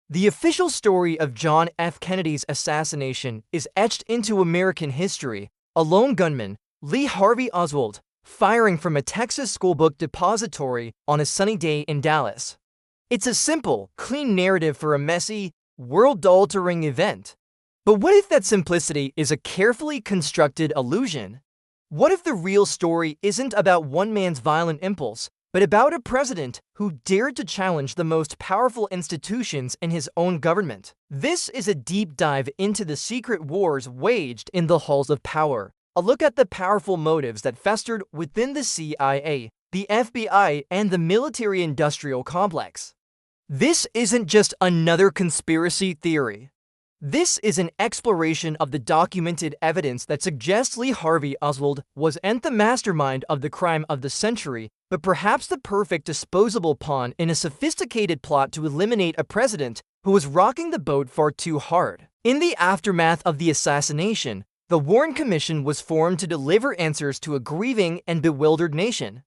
The official story of John F. Kennedy's assassination is etched into American history. A lone gunman, Lee Harvey Oswald, firing from a Texas schoolbook depository on a sunny day in Dallas. It's a simple, clean narrative for a messy, world-altering event. But what if that simplicity is a carefully constructed illusion? What if the real story isn't about one man's violent impulse, but about a president who dared to challenge the most powerful institutions in his own government? This is a deep dive into the secret wars waged in the halls of power, a look at the powerful motives that festered within the CIA, the FBI, and the military-industrial complex. This isn't just another conspiracy theory. This is an exploration of the documented evidence that suggests Lee Harvey Oswald wasn't the mastermind of the crime of the century, but perhaps the perfect disposable pawn in a sophisticated plot to eliminate a president who was rocking the boat far too hard. In the aftermath of the assassination, the Warren Commission was formed to deliver answers to a grieving and bewildered nation.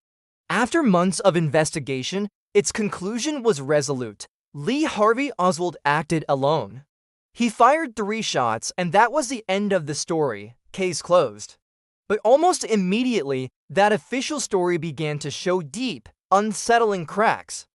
After months of investigation, its conclusion was resolute. Lee Harvey Oswald acted alone. He fired 3 shots, and that was the end of the story. Case closed. But almost immediately, that official story began to show deep, unsettling cracks.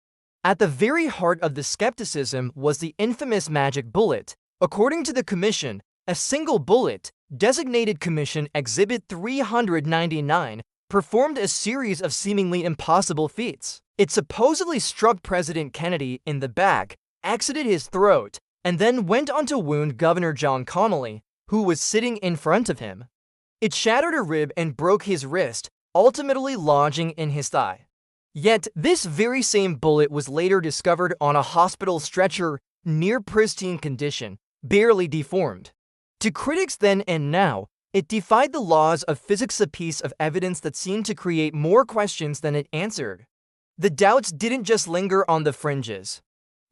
At the very heart of the skepticism was the infamous magic bullet. According to the commission, a single bullet, designated Commission Exhibit 399, performed a series of seemingly impossible feats. It supposedly struck President Kennedy in the back, exited his throat, and then went on to wound Governor John Connally, who was sitting in front of him. It shattered a rib and broke his wrist, ultimately lodging in his thigh. Yet, this very same bullet was later discovered on a hospital stretcher, near pristine condition, barely deformed. To critics then and now, it defied the laws of physics, a piece of evidence that seemed to create more questions than it answered. The doubts didn't just linger on the fringes.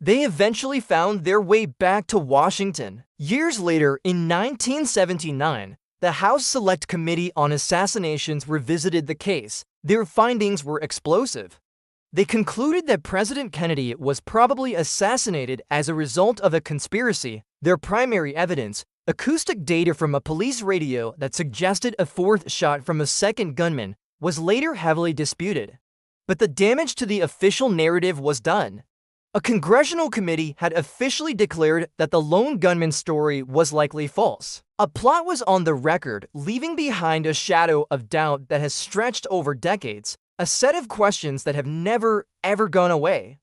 They eventually found their way back to Washington. Years later, in 1979, the House Select Committee on Assassinations revisited the case. Their findings were explosive. They concluded that President Kennedy was probably assassinated as a result of a conspiracy. Their primary evidence, acoustic data from a police radio that suggested a 4th shot from a second gunman, was later heavily disputed. But the damage to the official narrative was done. A congressional committee had officially declared that the lone gunman story was likely false. A plot was on the record, leaving behind a shadow of doubt that has stretched over decades, a set of questions that have never, ever gone away.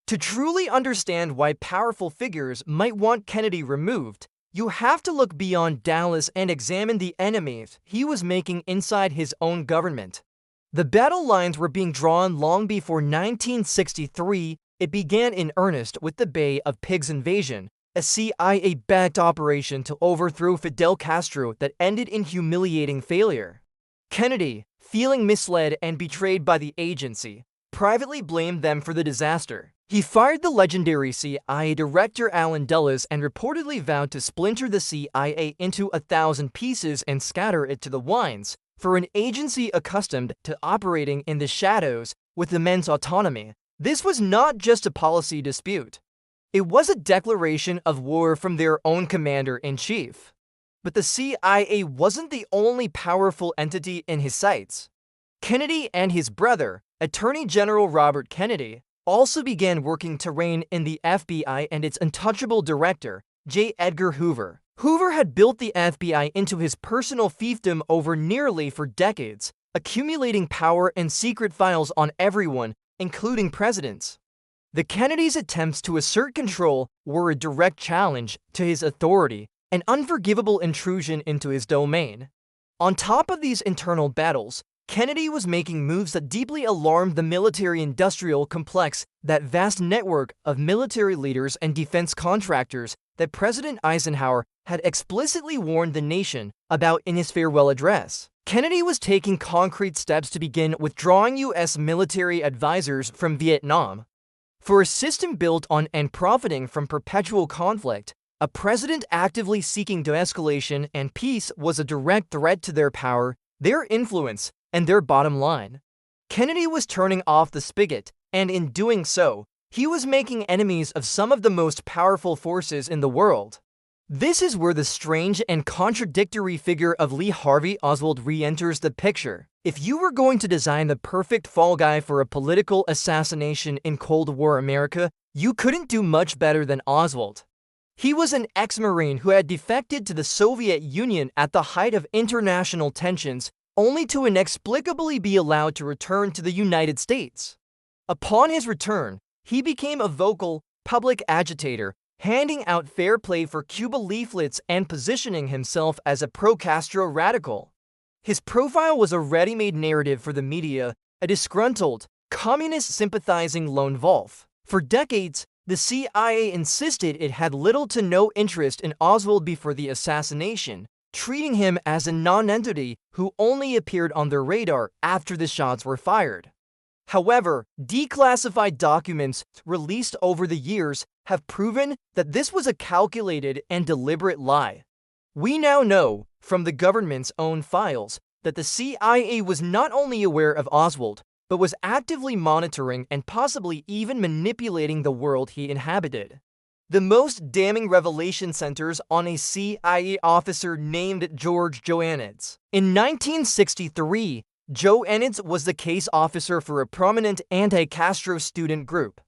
To truly understand why powerful figures might want Kennedy removed, you have to look beyond Dallas and examine the enemies he was making inside his own government. The battle lines were being drawn long before 1963. It began in earnest with the Bay of Pigs invasion, a CIA-backed operation to overthrow Fidel Castro that ended in humiliating failure. Kennedy, feeling misled and betrayed by the agency, privately blamed them for the disaster. He fired the legendary CIA director Allen Dulles and reportedly vowed to splinter the CIA into 1,000 pieces and scatter it to the winds. For an agency accustomed to operating in the shadows with immense autonomy, this was not just a policy dispute. It was a declaration of war from their own commander-in-chief. But the CIA wasn't the only powerful entity in his sights. Kennedy and his brother, Attorney General Robert Kennedy, also began working to rein in the FBI and its untouchable director, J. Edgar Hoover. Hoover had built the FBI into his personal fiefdom over nearly for decades, accumulating power and secret files on everyone, including presidents. The Kennedys' attempts to assert control were a direct challenge to his authority, an unforgivable intrusion into his domain. On top of these internal battles, Kennedy was making moves that deeply alarmed the military-industrial complex, that vast network of military leaders and defense contractors that President Eisenhower had explicitly warned the nation about in his farewell address. Kennedy was taking concrete steps to begin withdrawing U.S. military advisors from Vietnam. For a system built on and profiting from perpetual conflict, a president actively seeking de-escalation and peace was a direct threat to their power, their influence, and their bottom line. Kennedy was turning off the spigot, and in doing so, He was making enemies of some of the most powerful forces in the world. This is where the strange and contradictory figure of Lee Harvey Oswald re-enters the picture. If you were going to design the perfect fall guy for a political assassination in Cold War America, you couldn't do much better than Oswald. He was an ex-Marine who had defected to the Soviet Union at the height of international tensions, only to inexplicably be allowed to return to the United States. Upon his return, he became a vocal, public agitator, handing out fair play for Cuba leaflets and positioning himself as a pro-Castro radical. His profile was a ready-made narrative for the media, a disgruntled, communist-sympathizing lone wolf. For decades, the CIA insisted it had little to no interest in Oswald before the assassination, treating him as a non-entity who only appeared on their radar after the shots were fired. However, declassified documents released over the years have proven that this was a calculated and deliberate lie. We now know, from the government's own files, that the CIA was not only aware of Oswald, but was actively monitoring and possibly even manipulating the world he inhabited. The most damning revelation centers on a CIA officer named George Joannides. In 1963, Joannides was the case officer for a prominent anti-Castro student group.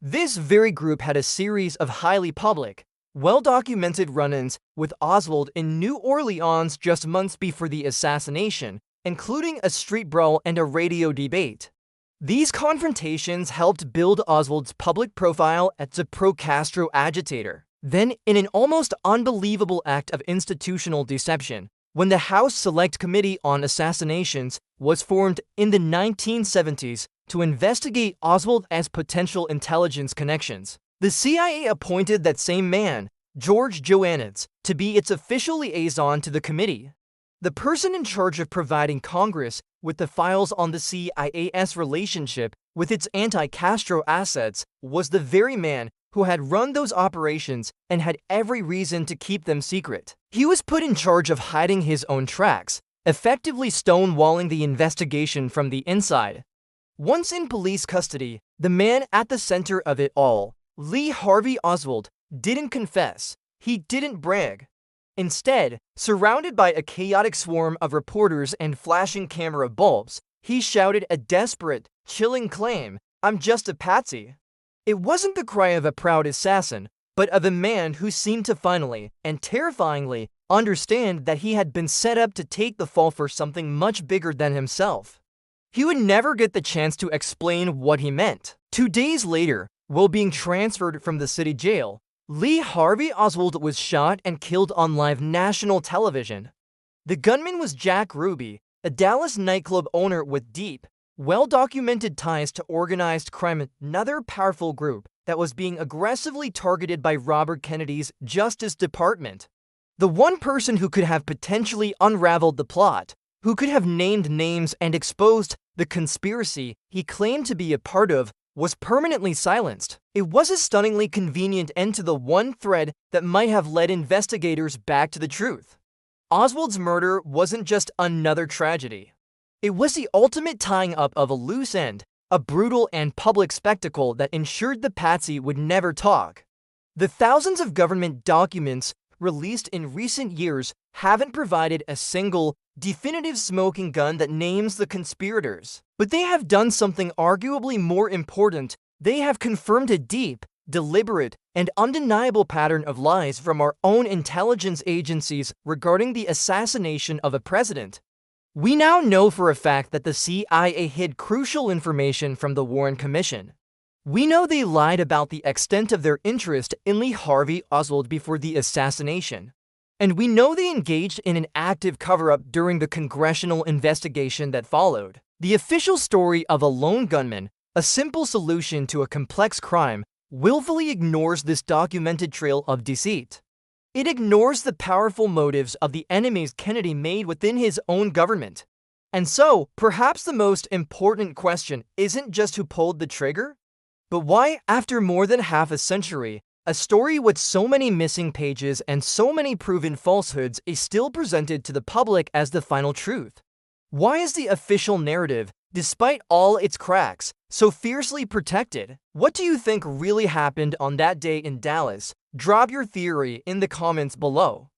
This very group had a series of highly public, well-documented run-ins with Oswald in New Orleans just months before the assassination, including a street brawl and a radio debate. These confrontations helped build Oswald's public profile as a pro-Castro agitator. Then, in an almost unbelievable act of institutional deception, when the House Select Committee on Assassinations was formed in the 1970s to investigate Oswald as potential intelligence connections, the CIA appointed that same man, George Joannides, to be its official liaison to the committee. The person in charge of providing Congress with the files on the CIA's relationship with its anti-Castro assets was the very man who had run those operations and had every reason to keep them secret. He was put in charge of hiding his own tracks, effectively stonewalling the investigation from the inside. Once in police custody, the man at the center of it all, Lee Harvey Oswald, didn't confess. He didn't brag. Instead, surrounded by a chaotic swarm of reporters and flashing camera bulbs, he shouted a desperate, chilling claim, "I'm just a patsy." It wasn't the cry of a proud assassin, but of a man who seemed to finally, and terrifyingly, understand that he had been set up to take the fall for something much bigger than himself. He would never get the chance to explain what he meant. 2 days later, while being transferred from the city jail, Lee Harvey Oswald was shot and killed on live national television. The gunman was Jack Ruby, a Dallas nightclub owner with deep, well-documented ties to organized crime, another powerful group that was being aggressively targeted by Robert Kennedy's Justice Department. The one person who could have potentially unraveled the plot, who could have named names and exposed the conspiracy he claimed to be a part of, was permanently silenced. It was a stunningly convenient end to the one thread that might have led investigators back to the truth. Oswald's murder wasn't just another tragedy. It was the ultimate tying up of a loose end, a brutal and public spectacle that ensured the patsy would never talk. The thousands of government documents released in recent years haven't provided a single, definitive smoking gun that names the conspirators. But they have done something arguably more important. They have confirmed a deep, deliberate, and undeniable pattern of lies from our own intelligence agencies regarding the assassination of a president. We now know for a fact that the CIA hid crucial information from the Warren Commission. We know they lied about the extent of their interest in Lee Harvey Oswald before the assassination. And we know they engaged in an active cover-up during the congressional investigation that followed. The official story of a lone gunman, a simple solution to a complex crime, willfully ignores this documented trail of deceit. It ignores the powerful motives of the enemies Kennedy made within his own government. And so, perhaps the most important question isn't just who pulled the trigger, but why, after more than half a century, a story with so many missing pages and so many proven falsehoods is still presented to the public as the final truth. Why is the official narrative Despite all its cracks, so fiercely protected, what do you think really happened on that day in Dallas? Drop your theory in the comments below.